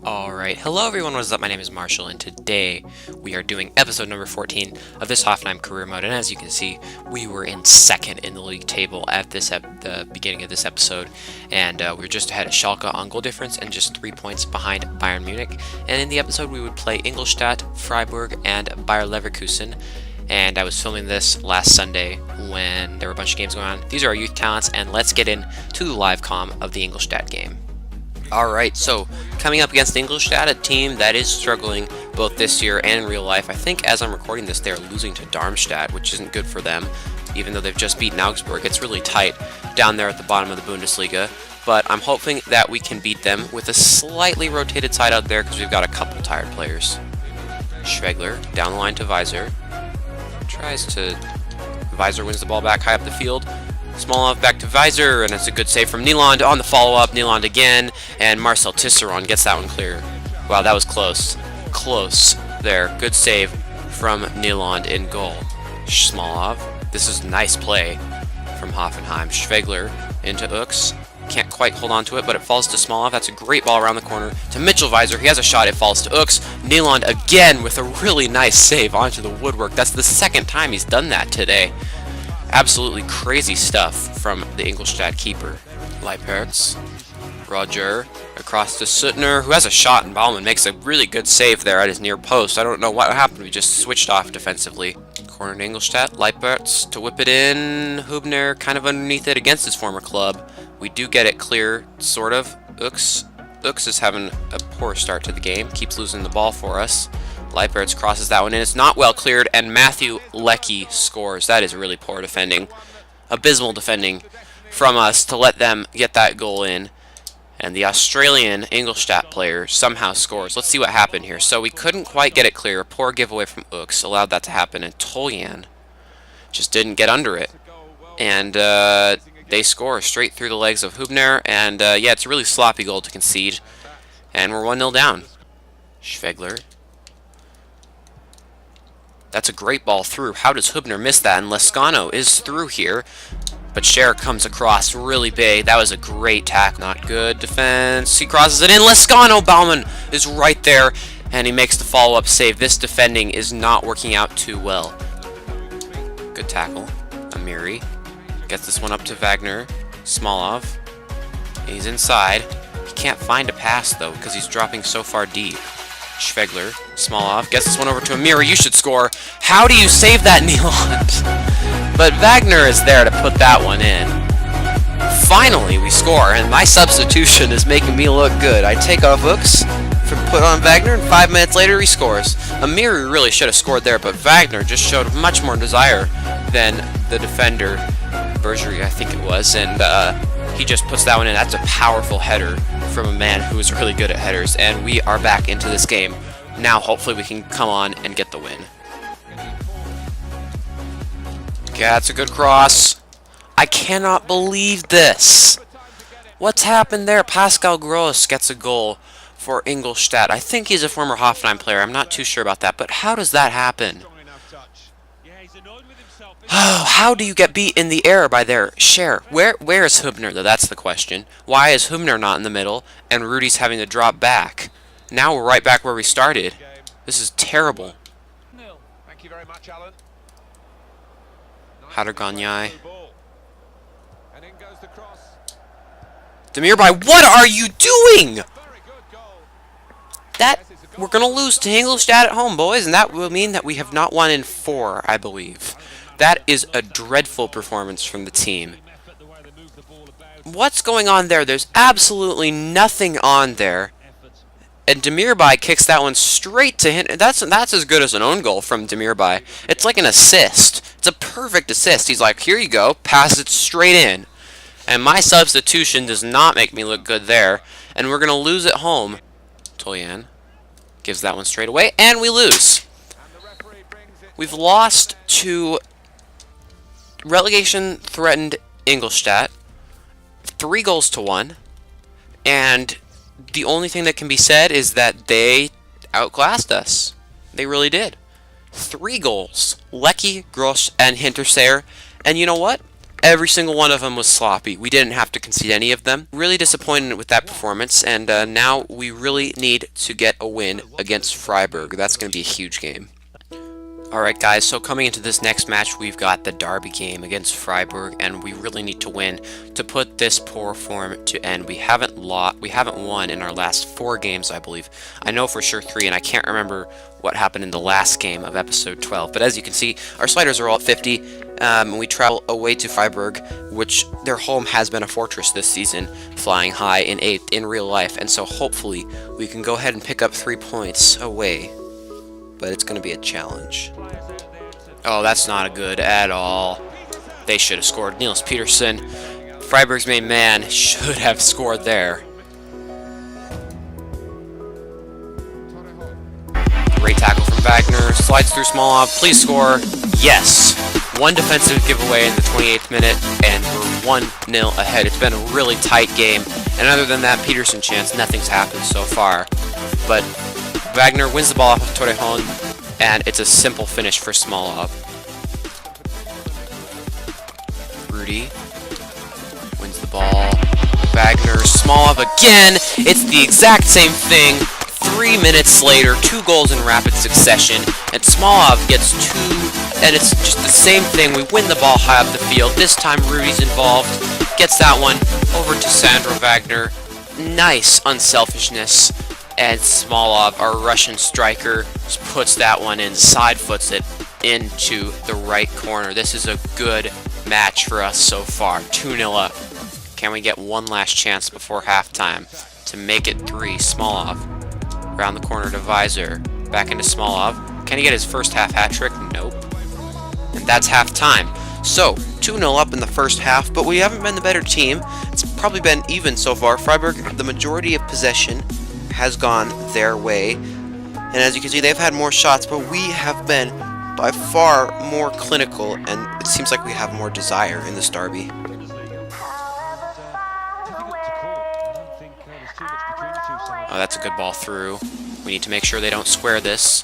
Alright, hello everyone, what is up? My name is Marshall, and today we are doing episode number 14 of this Hoffenheim career mode, and as you can see, we were in second in the league table at the beginning of this episode, and we were just ahead of Schalke on goal difference and just 3 points behind Bayern Munich, and in the episode we would play Ingolstadt, Freiburg, and Bayer Leverkusen, and I was filming this last Sunday when there were a bunch of games going on. These are our youth talents, and let's get into the live comm of the Ingolstadt game. Alright, so coming up against Ingolstadt, a team that is struggling both this year and in real life. I think as I'm recording this, they're losing to Darmstadt, which isn't good for them, even though they've just beaten Augsburg. It's really tight down there at the bottom of the Bundesliga, but I'm hoping that we can beat them with a slightly rotated side out there because we've got a couple tired players. Schwegler, down the line to Weiser. Weiser wins the ball back high up the field. Smolov back to Weiser, and it's a good save from Nieland on the follow-up. Nieland again, and Marcel Tisserand gets that one clear. Wow, that was close. Close there. Good save from Nieland in goal. Smolov. This is nice play from Hoffenheim. Schwegler into Ux. Can't quite hold on to it, but it falls to Smolov. That's a great ball around the corner to Mitchell Weiser. He has a shot. It falls to Ux. Nieland again with a really nice save onto the woodwork. That's the second time he's done that today. Absolutely crazy stuff from the Ingolstadt keeper. Leipertz, Roger, across to Suttner, who has a shot, and Baumann makes a really good save there at his near post. I don't know what happened, we just switched off defensively. Corner to Ingolstadt, Leipertz to whip it in, Hübner kind of underneath it against his former club. We do get it clear, sort of. Ux is having a poor start to the game, keeps losing the ball for us. Leipertz crosses that one in. It's not well cleared, and Matthew Leckie scores. That is really poor defending. Abysmal defending from us to let them get that goal in. And the Australian Ingolstadt player somehow scores. Let's see what happened here. So we couldn't quite get it clear. Poor giveaway from Ux allowed that to happen, and Toljan just didn't get under it. And they score straight through the legs of Hübner, and yeah, it's a really sloppy goal to concede. And we're 1-0 down. Schwegler. That's a great ball through. How does Hübner miss that? And Lescano is through here, but Scher comes across really big. That was a great tackle. Not good defense. He crosses it in. Lescano, Baumann is right there, and he makes the follow-up save. This defending is not working out too well. Good tackle. Amiri gets this one up to Wagner. Smolov. He's inside. He can't find a pass, though, because he's dropping so far deep. Schwegler, Smolov, gets this one over to Amiri. You should score. How do you save that, Nieland? But Wagner is there to put that one in. Finally, we score, and my substitution is making me look good. I take off Ux, put on Wagner, and 5 minutes later he scores. Amiri really should have scored there, but Wagner just showed much more desire than the defender, Bergerie, I think it was, and he just puts that one in. That's a powerful header from a man who is really good at headers, and we are back into this game. Now, hopefully, we can come on and get the win. Okay, that's a good cross. I cannot believe this. What's happened there? Pascal Gross gets a goal for Ingolstadt. I think he's a former Hoffenheim player. I'm not too sure about that, but how does that happen? Oh, how do you get beat in the air by their Scher? Where is Hübner, though? That's the question. Why is Hübner not in the middle, and Rudy's having to drop back? Now we're right back where we started. This is terrible. Thank you very much, Alan. Haderganyai. Demirbay, what are you doing? We're going to lose to Ingolstadt at home, boys, and that will mean that we have not won in 4, I believe. That is a dreadful performance from the team. What's going on there? There's absolutely nothing on there. And Demirbay kicks that one straight to him. That's as good as an own goal from Demirbay. It's like an assist. It's a perfect assist. He's like, here you go, pass it straight in. And my substitution does not make me look good there. And we're going to lose at home. Toljan gives that one straight away, and we lose. We've lost to relegation-threatened Ingolstadt, 3-1, and the only thing that can be said is that they outclassed us. They really did. 3 goals. Leckie, Gross, and Hinterseer. And you know what? Every single one of them was sloppy. We didn't have to concede any of them. Really disappointed with that performance, and now we really need to get a win against Freiburg. That's going to be a huge game. Alright guys, so coming into this next match, we've got the derby game against Freiburg, and we really need to win to put this poor form to end. We haven't won in our last 4 games, I believe. I know for sure 3, and I can't remember what happened in the last game of episode 12. But as you can see, our sliders are all at 50, and we travel away to Freiburg, which their home has been a fortress this season, flying high in 8th in real life, and so hopefully we can go ahead and pick up 3 points away. But it's going to be a challenge. Oh, that's not good at all. They should have scored. Niels Peterson, Freiburg's main man, should have scored there. Great tackle from Wagner. Slides through Smolov. Please score. Yes. 1 defensive giveaway in the 28th minute, and we're 1-0 ahead. It's been a really tight game. And other than that Peterson chance, nothing's happened so far. But Wagner wins the ball off of Torrejon, and it's a simple finish for Smolov. Rudy wins the ball. Wagner, Smolov again. It's the exact same thing. 3 minutes later, 2 goals in rapid succession, and Smolov gets 2, and it's just the same thing. We win the ball high up the field. This time Rudy's involved, gets that one over to Sandro Wagner. Nice unselfishness. And Smolov, our Russian striker, just puts that one in, side foots it into the right corner. This is a good match for us so far. 2-0 up. Can we get one last chance before halftime to make it 3? Smolov around the corner to Weiser. Back into Smolov. Can he get his first half hat trick? Nope. And that's halftime. So, 2-0 up in the first half, but we haven't been the better team. It's probably been even so far. Freiburg, the majority of possession has gone their way, and as you can see, they've had more shots, but we have been by far more clinical, and it seems like we have more desire in this derby. Oh, that's a good ball through. We need to make sure they don't square this.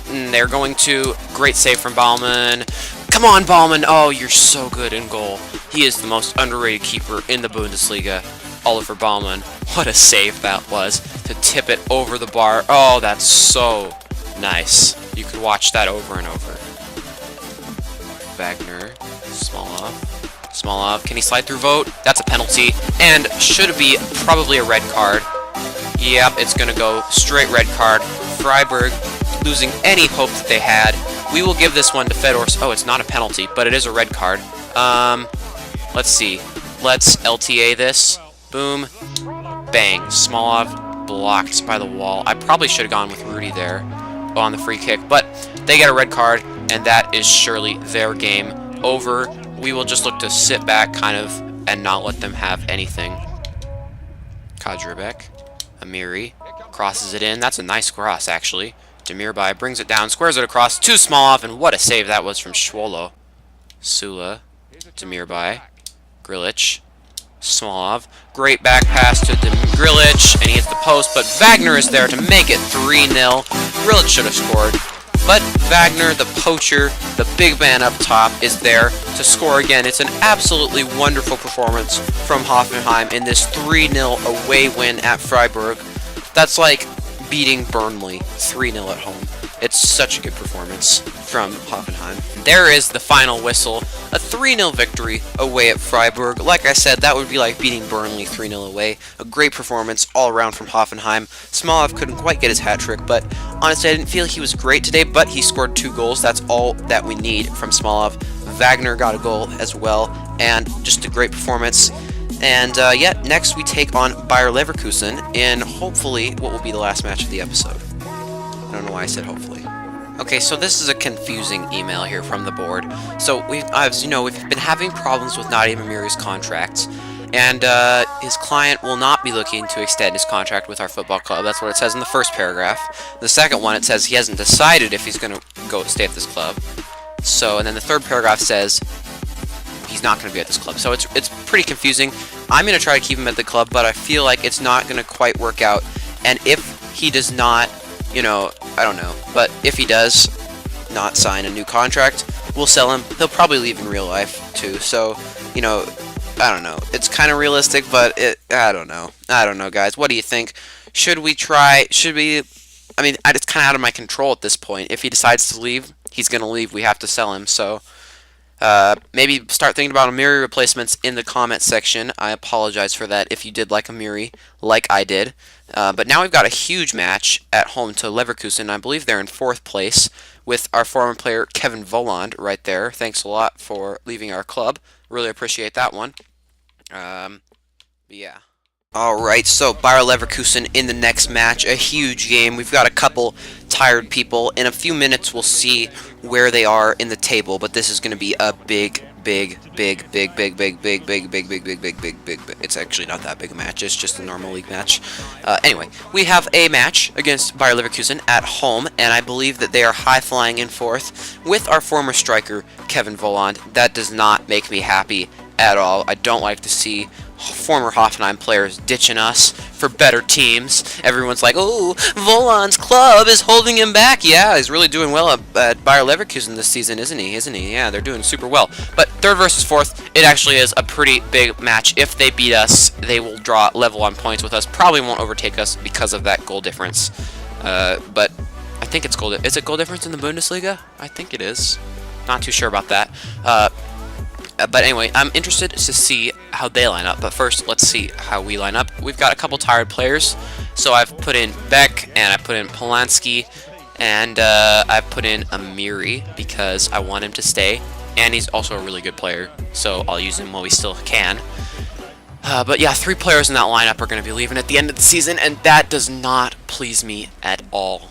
They're going to. Great save from Baumann. Come on, Baumann! Oh, you're so good in goal. He is the most underrated keeper in the Bundesliga. Oliver Baumann. What a save that was to tip it over the bar. Oh, that's so nice. You could watch that over and over. Wagner, Smolov, can he slide through Vogt? That's a penalty, and should be probably a red card. Yep, it's gonna go straight red card. Freiburg losing any hope that they had. We will give this one to Fedor. Oh, it's not a penalty, but it is a red card. Let's see. Let's LTA this. Boom. Bang. Smolov blocked by the wall. I probably should have gone with Rudy there on the free kick, but they get a red card, and that is surely their game over. We will just look to sit back, kind of, and not let them have anything. Kadrebek. Amiri crosses it in. That's a nice cross, actually. Demirbay brings it down, squares it across to Smolov, and what a save that was from Schwolo. Sula. Demirbay. Grilic. Smolov. Great back pass to Grilic, and he hits the post, but Wagner is there to make it 3-0. Grilic should have scored, but Wagner, the poacher, the big man up top, is there to score again. It's an absolutely wonderful performance from Hoffenheim in this 3-0 away win at Freiburg. That's like beating Burnley 3-0 at home. It's such a good performance from Hoffenheim. There is the final whistle. A 3-0 victory away at Freiburg. Like I said, that would be like beating Burnley 3-0 away. A great performance all around from Hoffenheim. Smolov couldn't quite get his hat trick, but honestly, I didn't feel he was great today, but he scored 2 goals. That's all that we need from Smolov. Wagner got a goal as well, and just a great performance. And yeah, next we take on Bayer Leverkusen in hopefully what will be the last match of the episode. I don't know why I said hopefully. Okay, so this is a confusing email here from the board. So as you know, we've been having problems with Nadia Amiri's contract, and his client will not be looking to extend his contract with our football club. That's what it says in the first paragraph. The second one, it says he hasn't decided if he's going to go stay at this club. So, and then the third paragraph says he's not going to be at this club. So it's pretty confusing. I'm going to try to keep him at the club, but I feel like it's not going to quite work out. And if he does not, you know, I don't know, but if he does not sign a new contract, we'll sell him. He'll probably leave in real life too. So, you know, I don't know. It's kind of realistic, but I don't know. I don't know, guys. What do you think? Should we try? Should we? I mean, it's kind of out of my control at this point. If he decides to leave, he's gonna leave. We have to sell him. So. Maybe start thinking about Amiri replacements in the comment section. I apologize for that if you did like Amiri, like I did. But now we've got a huge match at home to Leverkusen. I believe they're in 4th place with our former player Kevin Volland right there. Thanks a lot for leaving our club. Really appreciate that one. But yeah. Alright, so Bayer Leverkusen in the next match, a huge game. We've got a couple tired people. In a few minutes we'll see where they are in the table, but this is going to be a big, it's actually not that big a match, it's just a normal league match. Anyway, we have a match against Bayer Leverkusen at home, and I believe that they are high-flying in 4th with our former striker, Kevin Volland. That does not make me happy at all. I don't like to see former Hoffenheim players ditching us for better teams. Everyone's like, oh, Volland's club is holding him back. Yeah, he's really doing well at Bayer Leverkusen this season, isn't he? Yeah, they're doing super well. But 3rd versus 4th, it actually is a pretty big match. If they beat us, they will draw level on points with us. Probably won't overtake us because of that goal difference. But I think it's goal. Is it goal difference in the Bundesliga? I think it is. Not too sure about that. But anyway, I'm interested to see how they line up. But first, let's see how we line up. We've got a couple tired players. So I've put in Beck, and I put in Polanski, and I've put in Amiri because I want him to stay. And he's also a really good player, so I'll use him while we still can. But yeah, 3 players in that lineup are going to be leaving at the end of the season, and that does not please me at all.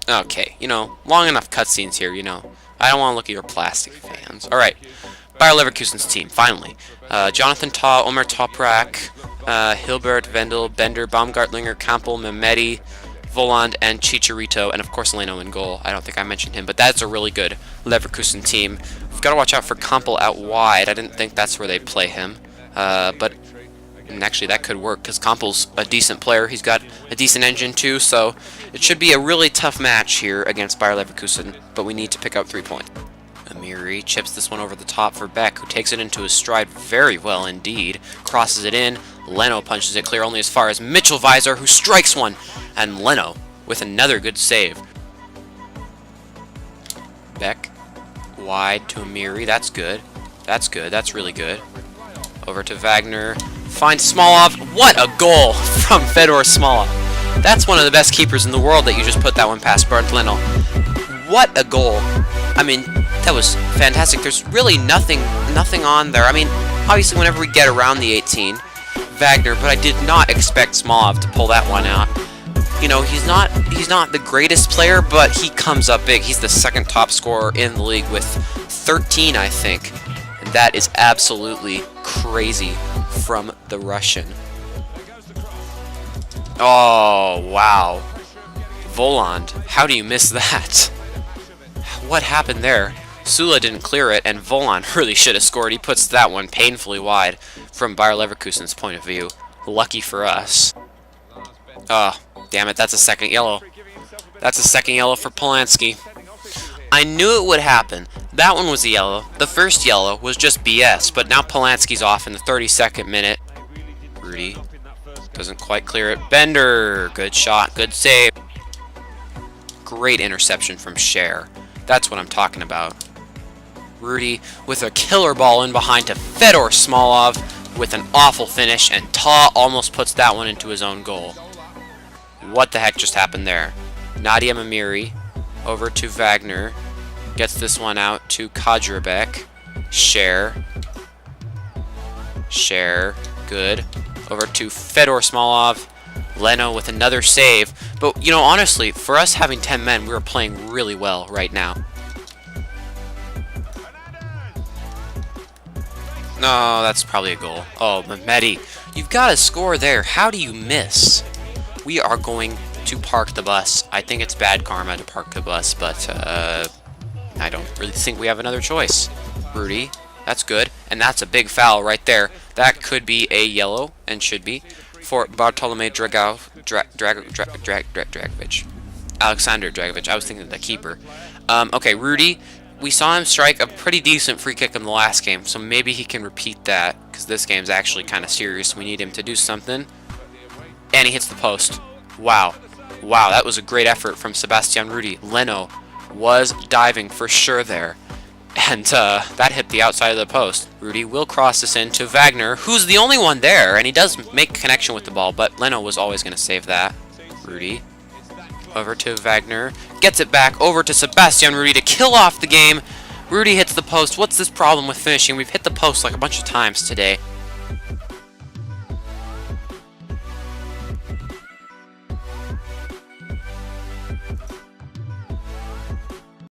Okay, you know, long enough cutscenes here, you know. I don't want to look at your plastic fans. Alright, Bayer Leverkusen's team, finally. Jonathan Tah, Omer Toprak, Hilbert, Vendel, Bender, Baumgartlinger, Kampel, Mehmeti, Volland, and Chicharito, and of course Leno in goal. I don't think I mentioned him, but that's a really good Leverkusen team. We've got to watch out for Kampel out wide. I didn't think that's where they play him. And actually that could work because Kampel's a decent player. He's got a decent engine too, so it should be a really tough match here against Bayer Leverkusen, but we need to pick up 3 points. Amiri chips this one over the top for Beck, who takes it into his stride very well indeed. Crosses it in. Leno punches it clear only as far as Mitchell Weiser, who strikes one, and Leno with another good save. Beck wide to Amiri. That's good. That's good. That's really good. Over to Wagner. Finds Smolov. What a goal from Fedor Smolov. That's one of the best keepers in the world that you just put that one past Bernd Leno. What a goal. I mean, that was fantastic. There's really nothing on there. I mean, obviously whenever we get around the 18, Wagner, but I did not expect Smolov to pull that one out. You know, he's not the greatest player, but he comes up big. He's the 2nd top scorer in the league with 13, I think. And that is absolutely crazy from the Russian. Oh, wow. Volland, how do you miss that? What happened there? Sula didn't clear it, and Volland really should have scored. He puts that one painfully wide from Bayer Leverkusen's point of view. Lucky for us. Oh, damn it, that's a 2nd yellow. That's a 2nd yellow for Polanski. I knew it would happen. That one was a yellow. The first yellow was just BS, but now Polanski's off in the 32nd minute. Rudy doesn't quite clear it. Bender, good shot, good save. Great interception from Cher. That's what I'm talking about. Rudy with a killer ball in behind to Fedor Smolov with an awful finish, and Tah almost puts that one into his own goal. What the heck just happened there? Nadia Amiri over to Wagner. Gets this one out to Kadrabek. Cher, good. Over to Fedor Smolov. Leno with another save. But, you know, honestly, for us having 10 men, we were playing really well right now. No, that's probably a goal. Oh, Mehmeti, you've got to score there. How do you miss? We are going to park the bus. I think it's bad karma to park the bus, but I don't really think we have another choice. Rudy, that's good, and that's a big foul right there. That could be a yellow, and should be, for Bartolomei Dragovic. Alexander Dragovic. I was thinking of the keeper. Okay, Rudy we saw him strike a pretty decent free kick in the last game, so maybe he can repeat that, because this game's actually kind of serious. We need him to do something. And he hits the post. Wow. Wow, that was a great effort from Sebastian Rudy. Leno was diving for sure there. And that hit the outside of the post. Rudy will cross this in to Wagner, who's the only one there, and he does make connection with the ball, but Leno was always going to save that. Rudy over to Wagner, gets it back over to Sebastian Rudy to kill off the game. Rudy hits the post. What's this problem with finishing? We've hit the post like a bunch of times today.